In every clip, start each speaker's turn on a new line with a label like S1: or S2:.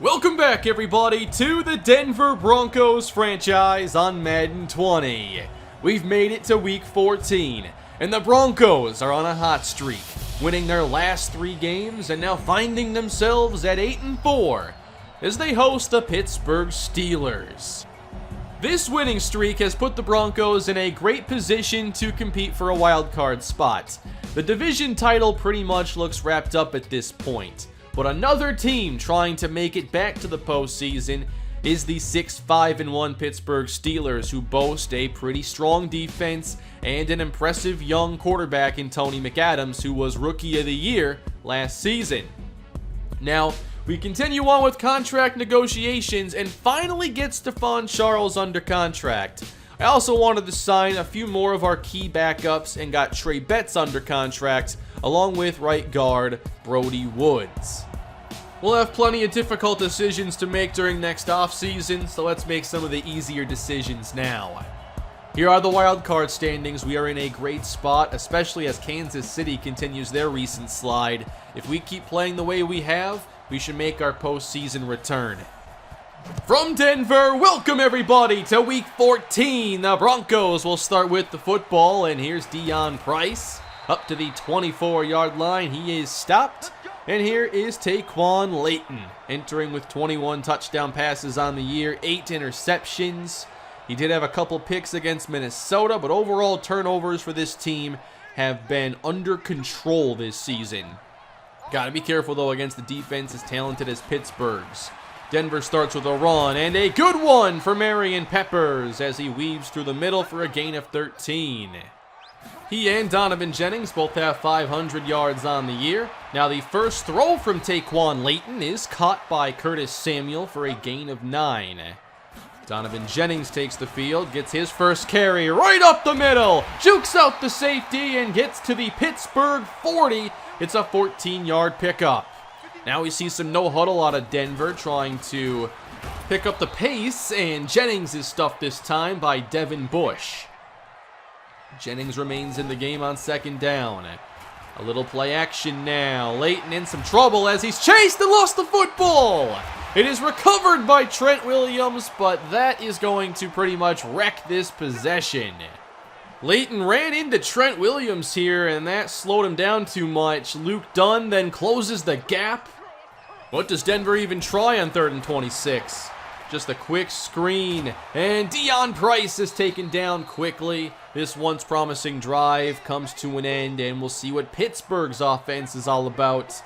S1: Welcome back, everybody, to the Denver Broncos franchise on Madden 20. We've made it to week 14, and the Broncos are on a hot streak, winning their last 3 games and now finding themselves at 8-4 as they host the Pittsburgh Steelers. This winning streak has put the Broncos in a great position to compete for a wildcard spot. The division title pretty much looks wrapped up at this point. But another team trying to make it back to the postseason is the 6-5-1 Pittsburgh Steelers, who boast a pretty strong defense and an impressive young quarterback in Tony McAdams, who was Rookie of the Year last season. Now, we continue on with contract negotiations and finally get Stephon Charles under contract. I also wanted to sign a few more of our key backups and got Trey Betts under contract, along with right guard Brody Woods. We'll have plenty of difficult decisions to make during next offseason, so let's make some of the easier decisions now. Here are the wildcard standings. We are in a great spot, especially as Kansas City continues their recent slide. If we keep playing the way we have, we should make our postseason return. From Denver, welcome everybody to week 14. The Broncos will start with the football, and here's Deon Price up to the 24-yard line. He is stopped. And here is Taquan Layton, entering with 21 touchdown passes on the year, 8 interceptions. He did have a couple picks against Minnesota, but overall turnovers for this team have been under control this season. Gotta be careful though against the defense as talented as Pittsburgh's. Denver starts with a run, and a good one for Marion Peppers as he weaves through the middle for a gain of 13. He and Donovan Jennings both have 500 yards on the year. Now the first throw from Taquan Layton is caught by Curtis Samuel for a gain of 9. Donovan Jennings takes the field, gets his first carry right up the middle, jukes out the safety and gets to the Pittsburgh 40. It's a 14-yard pickup. Now we see some no huddle out of Denver trying to pick up the pace, and Jennings is stuffed this time by Devin Bush. Jennings remains in the game on second down. A little play action now. Layton in some trouble as he's chased and lost the football. It is recovered by Trent Williams, but that is going to pretty much wreck this possession. Layton ran into Trent Williams here, and that slowed him down too much. Luke Dunn then closes the gap. What does Denver even try on 3rd and 26? Just a quick screen, and Deon Price is taken down quickly. This once promising drive comes to an end, and we'll see what Pittsburgh's offense is all about.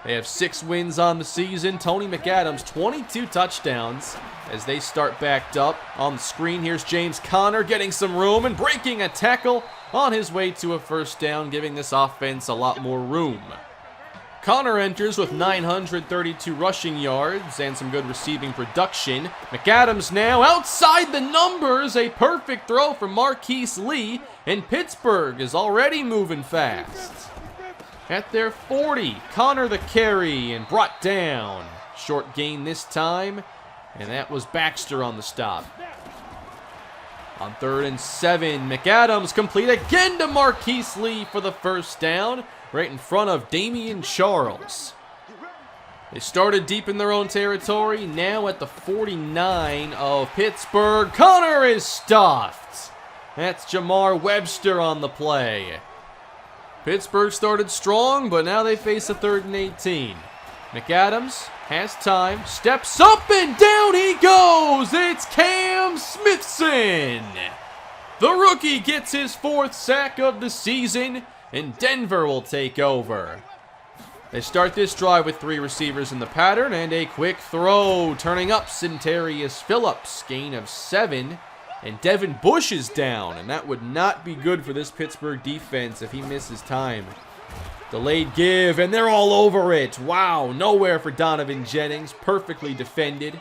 S1: They have 6 wins on the season. Tony McAdams, 22 touchdowns as they start backed up. On the screen, here's James Conner getting some room and breaking a tackle on his way to a first down, giving this offense a lot more room. Conner enters with 932 rushing yards and some good receiving production. McAdams now outside the numbers, a perfect throw from Marquise Lee, and Pittsburgh is already moving fast. At their 40, Conner the carry and brought down. Short gain this time, and that was Baxter on the stop. On 3rd and 7, McAdams complete again to Marquise Lee for the first down, right in front of Damian Charles. They started deep in their own territory, now at the 49 of Pittsburgh. Conner is stuffed. That's Jamar Webster on the play. Pittsburgh started strong, but now they face a 3rd and 18. McAdams has time, steps up, and down he goes. It's Cam Smithson. The rookie gets his 4th sack of the season, and Denver will take over. They start this drive with 3 receivers in the pattern, and a quick throw, turning up Centarius Phillips, gain of 7. And Devin Bush is down, and that would not be good for this Pittsburgh defense if he misses time. Delayed give, and they're all over it. Wow, nowhere for Donovan Jennings, perfectly defended.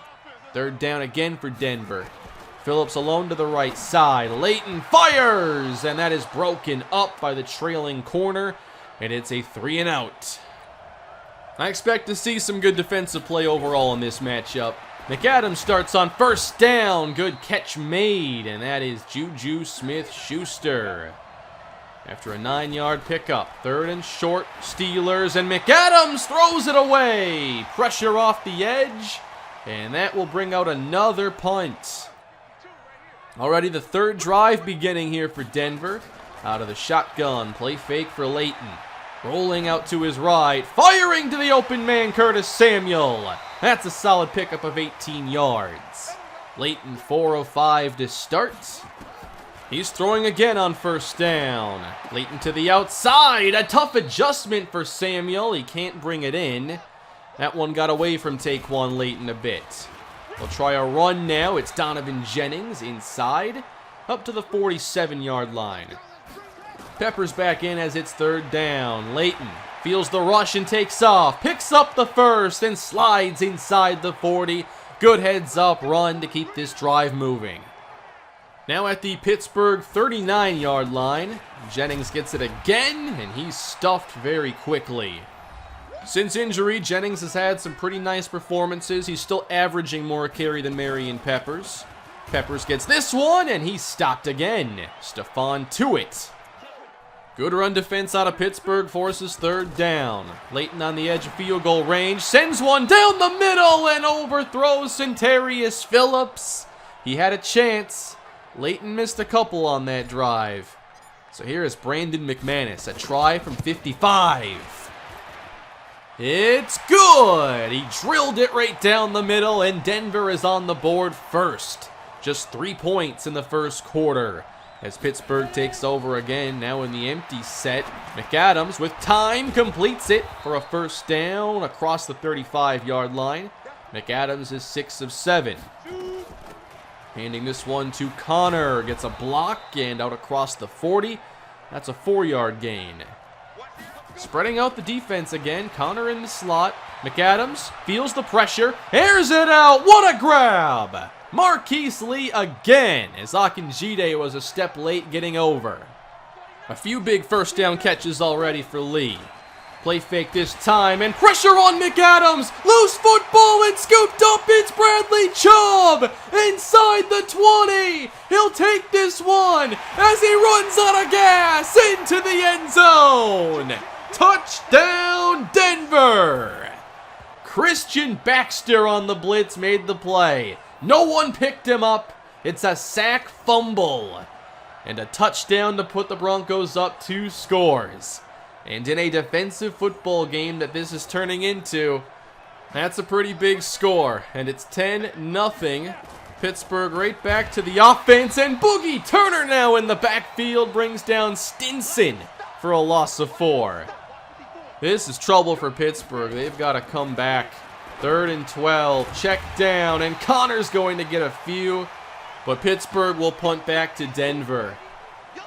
S1: 3rd down again for Denver. Phillips alone to the right side. Layton fires, and that is broken up by the trailing corner, and it's a 3-and-out. I expect to see some good defensive play overall in this matchup. McAdams starts on 1st down. Good catch made, and that is Juju Smith-Schuster. After a 9-yard pickup, 3rd and short, Steelers, and McAdams throws it away. Pressure off the edge, And that will bring out another punt. Already the third drive beginning here for Denver. Out of the shotgun, play fake for Leighton. Rolling out to his right, firing to the open man, Curtis Samuel. That's a solid pickup of 18 yards. Leighton 4:05 to start. He's throwing again on first down. Leighton to the outside, a tough adjustment for Samuel. He can't bring it in. That one got away from Taquan Leighton a bit. They'll try a run now. It's Donovan Jennings inside, up to the 47-yard line. Peppers back in as it's third down. Leighton feels the rush and takes off. Picks up the first and slides inside the 40. Good heads-up run to keep this drive moving. Now at the Pittsburgh 39-yard line. Jennings gets it again, and he's stuffed very quickly. Since injury, Jennings has had some pretty nice performances. He's still averaging more a carry than Marion Peppers. Peppers gets this one, and he's stopped again. Stephon Tuitt. Good run defense out of Pittsburgh forces third down. Leighton on the edge of field goal range. Sends one down the middle and overthrows Centarius Phillips. He had a chance. Leighton missed a couple on that drive. So here is Brandon Mcmanus. A try from 55. It's good. He drilled it right down the middle, and Denver is on the board first. Just 3 points in the first quarter. As Pittsburgh takes over again, now in the empty set. McAdams, with time, completes it for a first down across the 35-yard line. McAdams is 6 of 7. Handing this one to Connor. Gets a block and out across the 40. That's a 4-yard gain. Spreading out the defense again. Connor in the slot. McAdams feels the pressure. Airs it out. What a grab! Marquise Lee again, as Akinjide was a step late getting over. A few big first down catches already for Lee. Play fake this time, and pressure on McAdams. Loose football and scooped up. It's Bradley Chubb inside the 20. He'll take this one as he runs out of gas into the end zone. Touchdown, Denver. Christian Baxter on the blitz made the play. No one picked him up. It's a sack fumble. And a touchdown to put the Broncos up 2 scores. And in a defensive football game that this is turning into, that's a pretty big score. And it's 10-0. Pittsburgh right back to the offense. And Boogie Turner now in the backfield brings down Stinson for a loss of 4. This is trouble for Pittsburgh. They've got to come back. 3rd and 12, check down, and Connor's going to get a few, but Pittsburgh will punt back to Denver.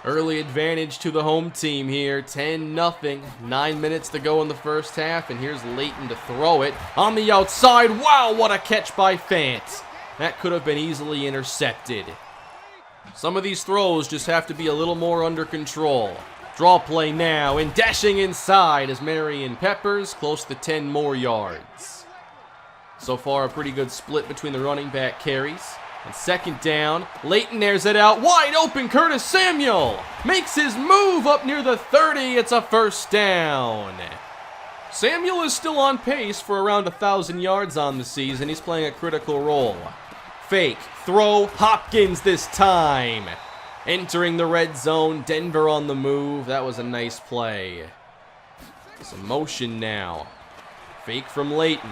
S1: Early advantage to the home team here, 10-0, 9 minutes to go in the first half, and here's Leighton to throw it on the outside. Wow, what a catch by Fant. That could have been easily intercepted. Some of these throws just have to be a little more under control. Draw play now, and dashing inside is Marion Peppers, close to 10 more yards. So far, a pretty good split between the running back carries. And second down, Leighton airs it out. Wide open, Curtis Samuel makes his move up near the 30. It's a first down. Samuel is still on pace for around 1,000 yards on the season. He's playing a critical role. Fake, throw, Hopkins this time. Entering the red zone, Denver on the move. That was a nice play. Some motion now. Fake from Leighton.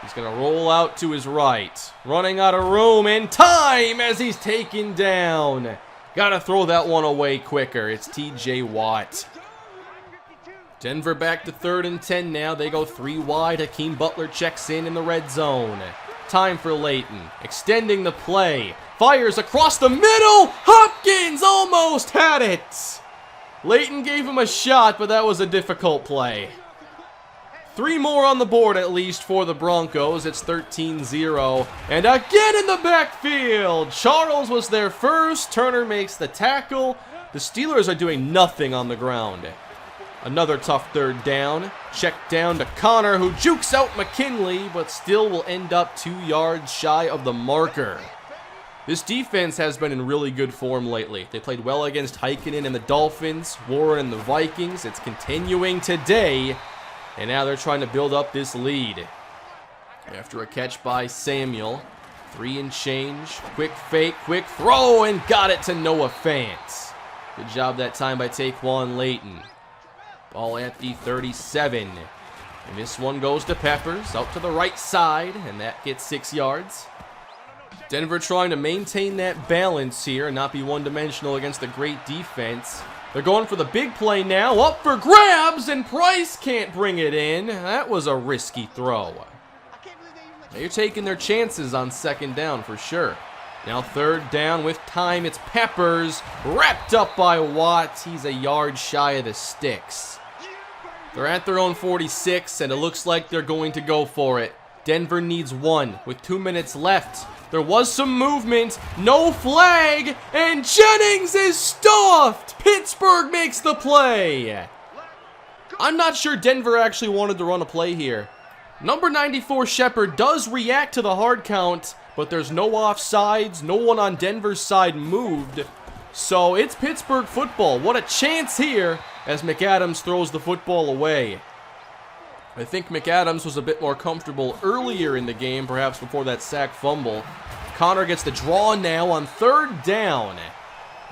S1: He's going to roll out to his right. Running out of room and time as he's taken down. Got to throw that one away quicker. It's TJ Watt. Denver back to 3rd and 10 now. They go 3 wide. Hakeem Butler checks in the red zone. Time for Leighton. Extending the play. Fires across the middle. Hopkins almost had it. Leighton gave him a shot, but that was a difficult play. 3 more on the board at least for the Broncos. It's 13-0. And again in the backfield. Charles was there first. Turner makes the tackle. The Steelers are doing nothing on the ground. Another tough 3rd down. Check down to Connor, who jukes out McKinley, but still will end up 2 yards shy of the marker. This defense has been in really good form lately. They played well against Heikkinen and the Dolphins, Warren and the Vikings. It's continuing today. And now they're trying to build up this lead. After a catch by Samuel. 3 and change. Quick fake, quick throw, and got it to Noah Fant. Good job that time by Taquan Layton. Ball at the 37. And this one goes to Peppers, out to the right side, and that gets 6 yards. Denver trying to maintain that balance here and not be one-dimensional against a great defense. They're going for the big play now, up for grabs, and Price can't bring it in. That was a risky throw. They're taking their chances on 2nd down for sure. Now 3rd down with time, it's Peppers, wrapped up by Watt. He's a yard shy of the sticks. They're at their own 46, and it looks like they're going to go for it. Denver needs 1 with 2 minutes left. There was some movement, no flag, and Jennings is stuffed! Pittsburgh makes the play! I'm not sure Denver actually wanted to run a play here. Number 94 Shepard does react to the hard count, but there's no offsides, no one on Denver's side moved. So it's Pittsburgh football. What a chance here as McAdams throws the football away. I think McAdams was a bit more comfortable earlier in the game, perhaps before that sack fumble. Connor gets the draw now on 3rd down,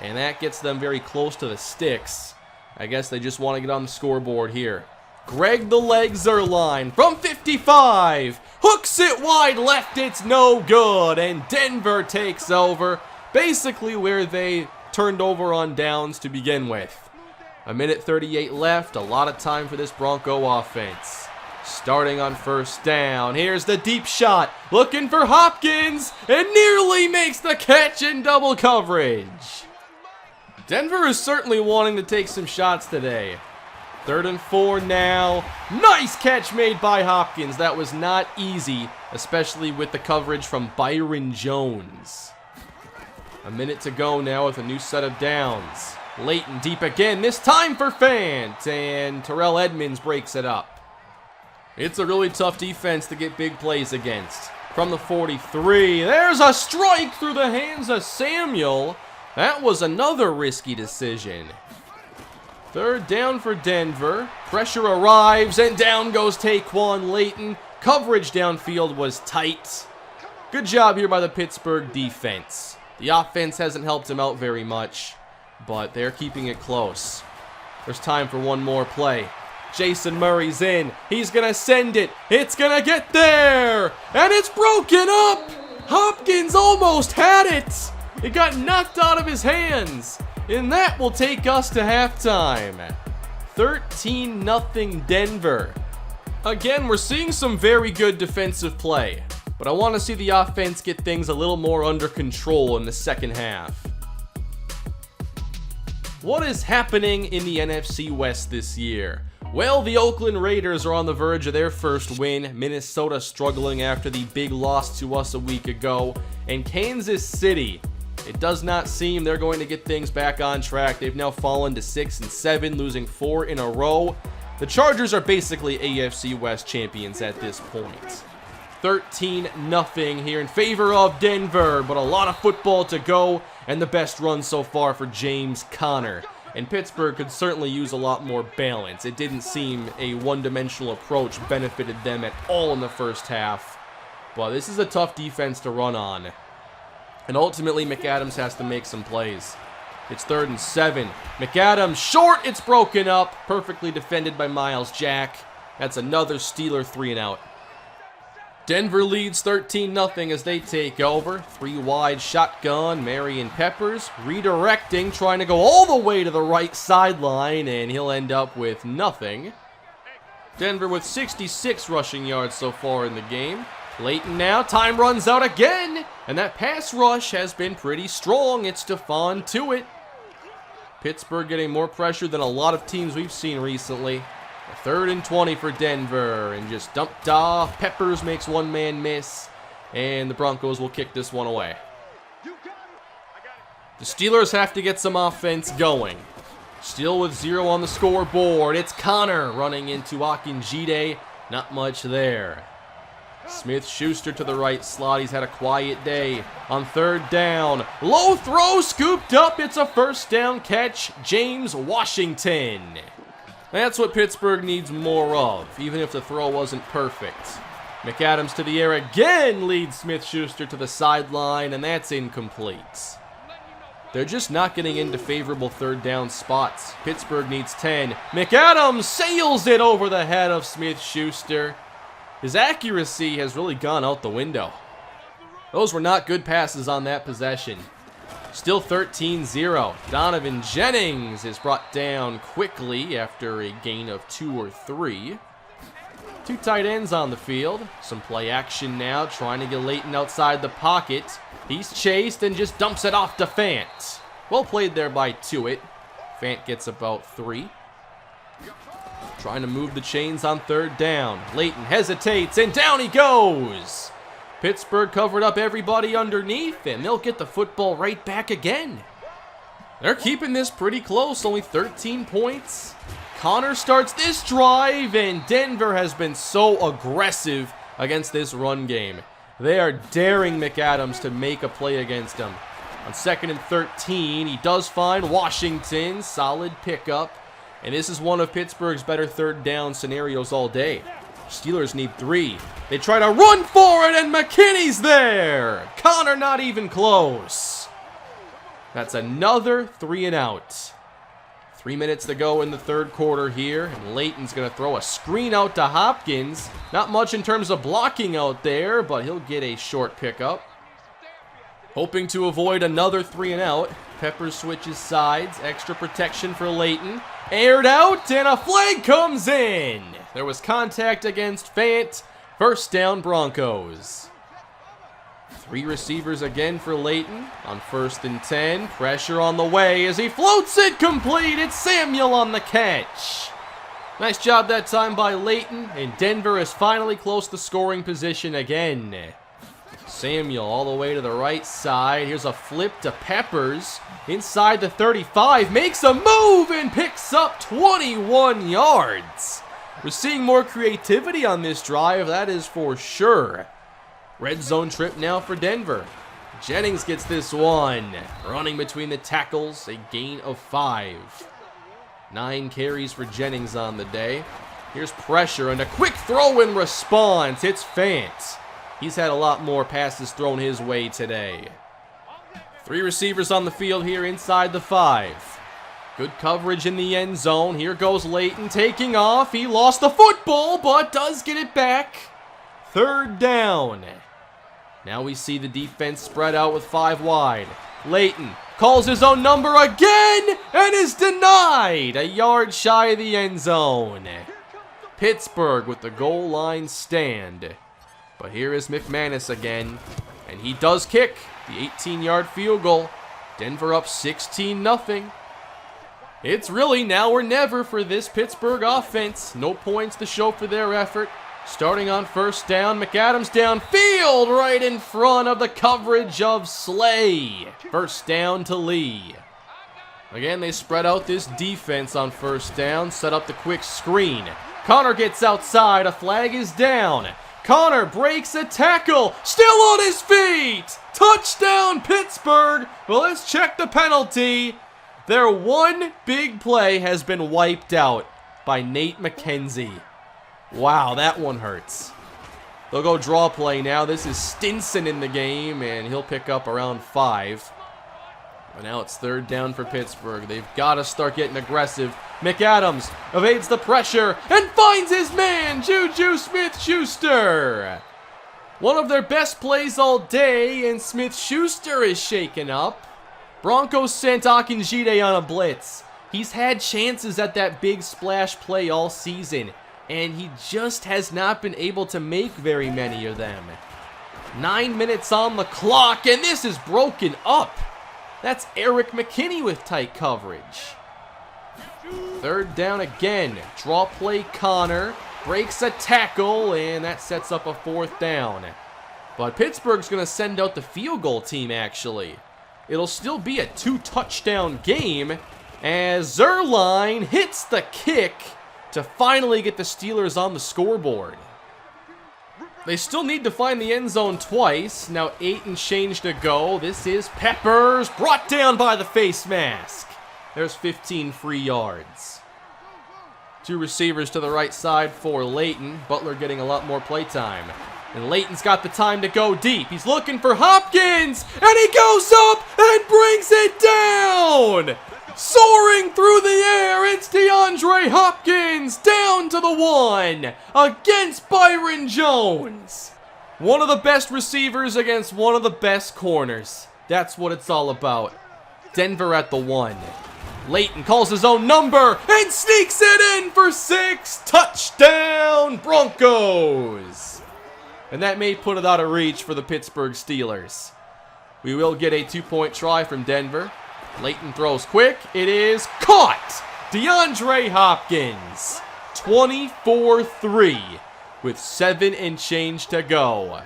S1: and that gets them very close to the sticks. I guess they just want to get on the scoreboard here. Greg the Leg Zerline from 55, hooks it wide left, it's no good, and Denver takes over, basically where they turned over on downs to begin with. 1:38 left, a lot of time for this Bronco offense. Starting on 1st down, here's the deep shot, looking for Hopkins, and nearly makes the catch in double coverage. Denver is certainly wanting to take some shots today. 3rd and 4 now. Nice catch made by Hopkins. That was not easy, especially with the coverage from Byron Jones. A minute to go now with a new set of downs. Layton deep again, this time for Fant, and Terrell Edmonds breaks it up. It's a really tough defense to get big plays against. From the 43, there's a strike through the hands of Samuel. That was another risky decision. 3rd down for Denver. Pressure arrives, and down goes Taquan Layton. Coverage downfield was tight. Good job here by the Pittsburgh defense. The offense hasn't helped him out very much, but they're keeping it close. There's time for one more play. Jason Murray's in. He's going to send it. It's going to get there. And it's broken up. Hopkins almost had it. It got knocked out of his hands. And that will take us to halftime. 13-0 Denver. Again, we're seeing some very good defensive play, but I want to see the offense get things a little more under control in the second half. What is happening in the NFC West this year? Well, the Oakland Raiders are on the verge of their first win, Minnesota struggling after the big loss to us a week ago, and Kansas City, it does not seem they're going to get things back on track. They've now fallen to 6-7, losing 4 in a row. The Chargers are basically AFC West champions at this point. 13-0 here in favor of Denver, but a lot of football to go, and the best run so far for James Conner. And Pittsburgh could certainly use a lot more balance. It didn't seem a one-dimensional approach benefited them at all in the first half. But this is a tough defense to run on. And ultimately, McAdams has to make some plays. It's 3rd and 7. McAdams short, it's broken up. Perfectly defended by Miles Jack. That's another Steeler 3-and-out. Denver leads 13-0 as they take over. 3 wide shotgun, Marion Peppers redirecting, trying to go all the way to the right sideline, and he'll end up with nothing. Denver with 66 rushing yards so far in the game. Layton now, time runs out again, and that pass rush has been pretty strong. It's Stephon Tuitt. Pittsburgh getting more pressure than a lot of teams we've seen recently. 3rd and 20 for Denver, and just dumped off. Peppers makes one man miss, and the Broncos will kick this one away. The Steelers have to get some offense going. Still with 0 on the scoreboard. It's Connor running into Akinjide. Not much there. Smith-Schuster to the right slot. He's had a quiet day. On 3rd down, low throw scooped up. It's a 1st down catch. James Washington. That's what Pittsburgh needs more of, even if the throw wasn't perfect. McAdams to the air again, leads Smith-Schuster to the sideline, and that's incomplete. They're just not getting into favorable third down spots. Pittsburgh needs 10. McAdams sails it over the head of Smith-Schuster. His accuracy has really gone out the window. Those were not good passes on that possession. Still 13-0. Donovan Jennings is brought down quickly after a gain of 2 or 3. 2 tight ends on the field. Some play action now, trying to get Leighton outside the pocket. He's chased and just dumps it off to Fant. Well played there by Tuitt. Fant gets about 3. Trying to move the chains on third down. Leighton hesitates, and down he goes. Pittsburgh covered up everybody underneath, and they'll get the football right back again. They're keeping this pretty close, only 13 points. Connor starts this drive, and Denver has been so aggressive against this run game. They are daring McAdams to make a play against him. On 2nd and 13, he does find Washington. Solid pickup. And this is one of Pittsburgh's better third down scenarios all day. Steelers need 3. They try to run for it, and McKinney's there. Connor not even close. That's another 3 and out. 3 minutes to go in the third quarter here, and Leighton's going to throw a screen out to Hopkins. Not much in terms of blocking out there, but he'll get a short pickup. Hoping to avoid another 3 and out. Peppers switches sides, extra protection for Leighton. Aired out, and a flag comes in. There was contact against Fant. First down, Broncos. 3 receivers again for Leighton on 1st and 10. Pressure on the way as he floats it complete. It's Samuel on the catch. Nice job that time by Leighton, and Denver is finally close to scoring position again. Samuel all the way to the right side. Here's a flip to Peppers. Inside the 35, makes a move and picks up 21 yards. We're seeing more creativity on this drive, that is for sure. Red zone trip now for Denver. Jennings gets this one. Running between the tackles, a gain of 5. 9 carries for Jennings on the day. Here's pressure and a quick throw in response. It's Fant. He's had a lot more passes thrown his way today. 3 receivers on the field here inside the 5. Good coverage in the end zone. Here goes Leighton taking off. He lost the football, but does get it back. 3rd down. Now we see the defense spread out with 5 wide. Leighton calls his own number again and is denied. A yard shy of the end zone. Pittsburgh with the goal line stand. But here is Mcmanus again, and he does kick the 18-yard field goal. Denver up 16-0. It's really now or never for this Pittsburgh offense. No points to show for their effort. Starting on 1st down, McAdams downfield right in front of the coverage of Slay. 1st down to Lee. Again, they spread out this defense on 1st down, set up the quick screen. Connor gets outside, a flag is down. Connor breaks a tackle, still on his feet. Touchdown, Pittsburgh. Well, let's check the penalty. Their one big play has been wiped out by Nate McKenzie. Wow, that one hurts. They'll go draw play now. This is Stinson in the game, and he'll pick up around 5. But now it's 3rd down for Pittsburgh. They've got to start getting aggressive. McAdams evades the pressure and finds his man, Juju Smith-Schuster. One of their best plays all day, and Smith-Schuster is shaken up. Broncos sent Akinjide on a blitz. He's had chances at that big splash play all season, and he just has not been able to make very many of them. 9 minutes on the clock, and this is broken up. That's Eric McKinney with tight coverage. 3rd down again. Draw play Connor. Breaks a tackle, and that sets up a 4th down. But Pittsburgh's going to send out the field goal team, actually. It'll still be a 2-touchdown game as Zerline hits the kick to finally get the Steelers on the scoreboard. They still need to find the end zone twice. Now 8 and change to go. This is Peppers, brought down by the face mask. There's 15 free yards. Two receivers to the right side for Leighton. Butler getting a lot more play time. And Leighton's got the time to go deep. He's looking for Hopkins, and he goes up and brings it down! Soaring through the air, it's DeAndre Hopkins down to the 1 against Byron Jones. One of the best receivers against one of the best corners. That's what it's all about. Denver at the 1. Leighton calls his own number and sneaks it in for 6. Touchdown, Broncos. And that may put it out of reach for the Pittsburgh Steelers. We will get a 2-point try from Denver. Leighton throws quick. It is caught. DeAndre Hopkins. 24-3 with 7 and change to go.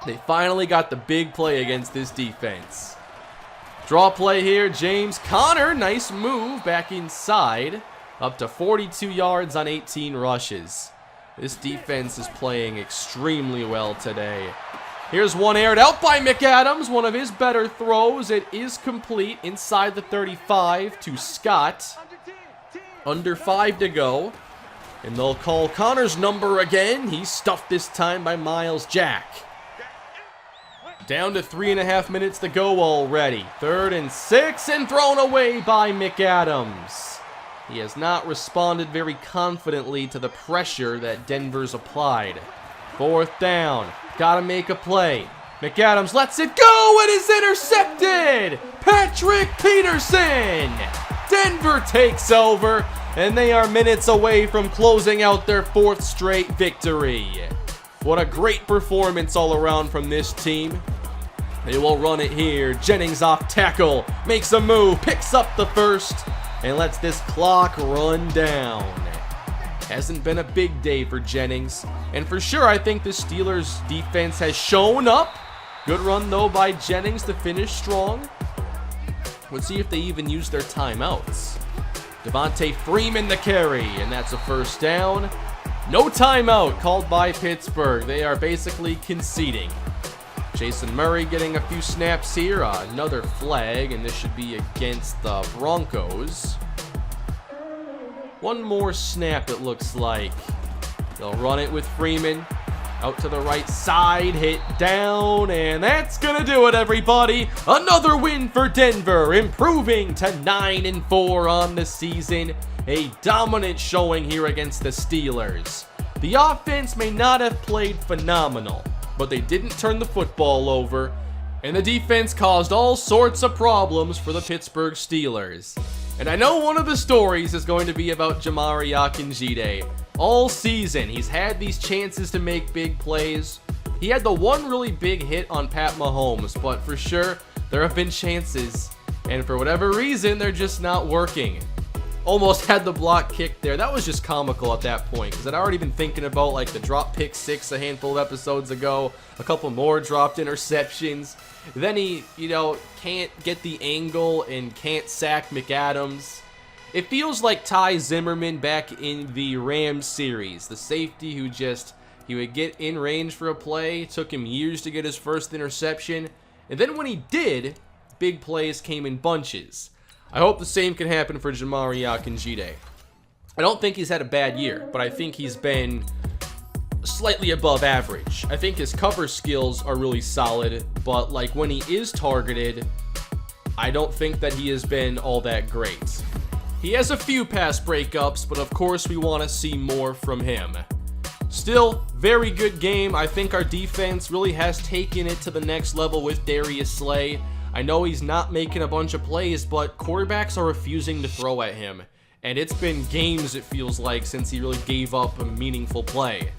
S1: They finally got the big play against this defense. Draw play here. James Conner. Nice move back inside. Up to 42 yards on 18 rushes. This defense is playing extremely well today. Here's one aired out by McAdams, one of his better throws. It is complete inside the 35 to Scott. Under 5 to go. And they'll call Connor's number again. He's stuffed this time by Miles Jack. Down to 3.5 minutes to go already. 3rd and 6 and thrown away by McAdams. He has not responded very confidently to the pressure that Denver's applied. 4th down. Gotta make a play. McAdams lets it go. It is intercepted. Patrick Peterson. Denver takes over, and they are minutes away from closing out their 4th straight victory. What a great performance all around from this team. They will run it here. Jennings off tackle. Makes a move. Picks up the 1st. And lets this clock run down. Hasn't been a big day for Jennings. And for sure, I think the Steelers' defense has shown up. Good run, though, by Jennings to finish strong. Let's see if they even use their timeouts. Devontae Freeman the carry, and that's a 1st down. No timeout called by Pittsburgh. They are basically conceding. Jason Murray getting a few snaps here. Another flag, and this should be against the Broncos. One more snap, it looks like. They'll run it with Freeman. Out to the right side, hit down, and that's gonna do it, everybody. Another win for Denver, improving to 9-4 on the season. A dominant showing here against the Steelers. The offense may not have played phenomenal, but they didn't turn the football over, and the defense caused all sorts of problems for the Pittsburgh Steelers. And I know one of the stories is going to be about Jamari Akinjide. All season, he's had these chances to make big plays. He had the one really big hit on Pat Mahomes, but for sure, there have been chances, and for whatever reason, they're just not working. Almost had the block kicked there. That was just comical at that point, because I'd already been thinking about like the drop pick 6 a handful of episodes ago, a couple more dropped interceptions. Then he, can't get the angle and can't sack McAdams. It feels like Ty Zimmerman back in the Rams series, the safety who he would get in range for a play, took him years to get his first interception, and then when he did, big plays came in bunches. I hope the same can happen for Jamari Akinjide. I don't think he's had a bad year, but I think he's been slightly above average. I think his cover skills are really solid, but like when he is targeted, I don't think that he has been all that great. He has a few pass breakups, but of course we want to see more from him. Still, very good game. I think our defense really has taken it to the next level with Darius Slay. I know he's not making a bunch of plays, but quarterbacks are refusing to throw at him. And it's been games, it feels like, since he really gave up a meaningful play.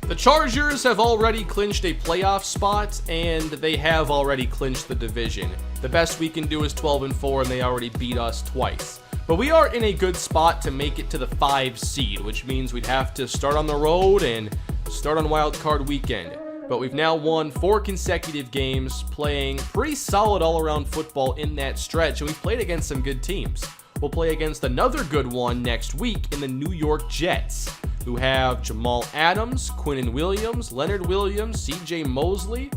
S1: The Chargers have already clinched a playoff spot, and they have already clinched the division. The best we can do is 12-4, and they already beat us twice. But we are in a good spot to make it to the 5 seed, which means we'd have to start on the road and start on Wildcard weekend. But we've now won 4 consecutive games, playing pretty solid all-around football in that stretch, and we've played against some good teams. We'll play against another good one next week in the New York Jets, who have Jamal Adams, Quinnen Williams, Leonard Williams, CJ Mosley.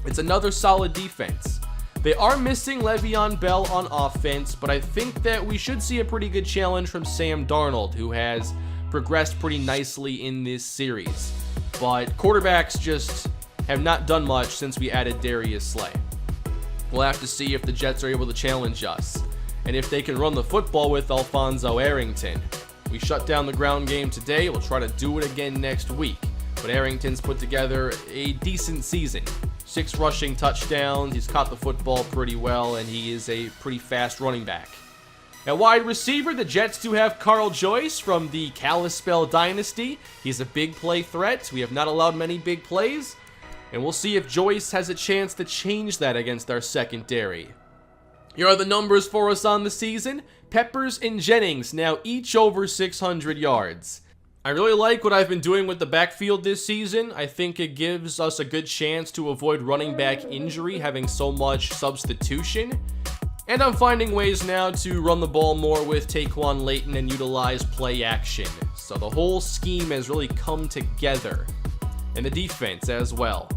S1: It's another solid defense. They are missing Le'Veon Bell on offense, but I think that we should see a pretty good challenge from Sam Darnold, who has progressed pretty nicely in this series. But quarterbacks just have not done much since we added Darius Slay. We'll have to see if the Jets are able to challenge us, and if they can run the football with Alfonso Arrington. We shut down the ground game today. We'll try to do it again next week. But Arrington's put together a decent season. 6 rushing touchdowns, he's caught the football pretty well, and he is a pretty fast running back. At wide receiver, the Jets do have Carl Joyce from the Kalispell Dynasty. He's a big play threat. We have not allowed many big plays, and we'll see if Joyce has a chance to change that against our secondary. Here are the numbers for us on the season. Peppers and Jennings now each over 600 yards. I really like what I've been doing with the backfield this season. I think it gives us a good chance to avoid running back injury, having so much substitution. And I'm finding ways now to run the ball more with Taquan Layton and utilize play action. So the whole scheme has really come together. And the defense as well.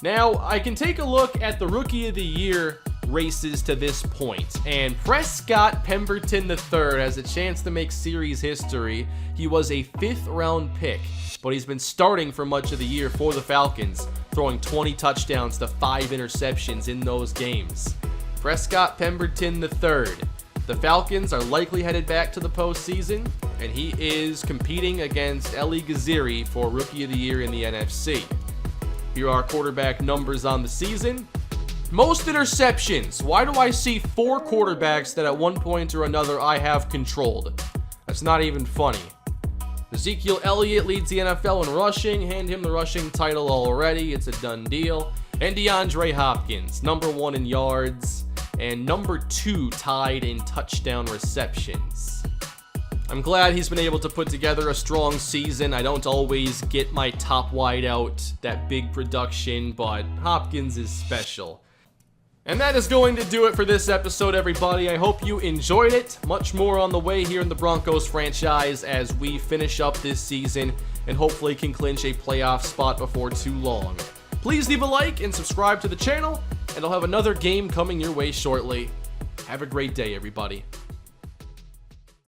S1: Now, I can take a look at the Rookie of the Year races to this point, and Prescott Pemberton III has a chance to make series history. He was a 5th round pick, but he's been starting for much of the year for the Falcons, throwing 20 touchdowns to 5 interceptions in those games. Prescott Pemberton III. The Falcons are likely headed back to the postseason, and he is competing against Eli Gaziri for Rookie of the Year in the NFC. Here are quarterback numbers on the season. Most interceptions. Why do I see 4 quarterbacks that at one point or another I have controlled? That's not even funny. Ezekiel Elliott leads the NFL in rushing. Hand him the rushing title already. It's a done deal. And DeAndre Hopkins, number 1 in yards and number 2 tied in touchdown receptions. I'm glad he's been able to put together a strong season. I don't always get my top wide out, that big production, but Hopkins is special. And that is going to do it for this episode, everybody. I hope you enjoyed it. Much more on the way here in the Broncos franchise as we finish up this season and hopefully can clinch a playoff spot before too long. Please leave a like and subscribe to the channel, and I'll have another game coming your way shortly. Have a great day, everybody.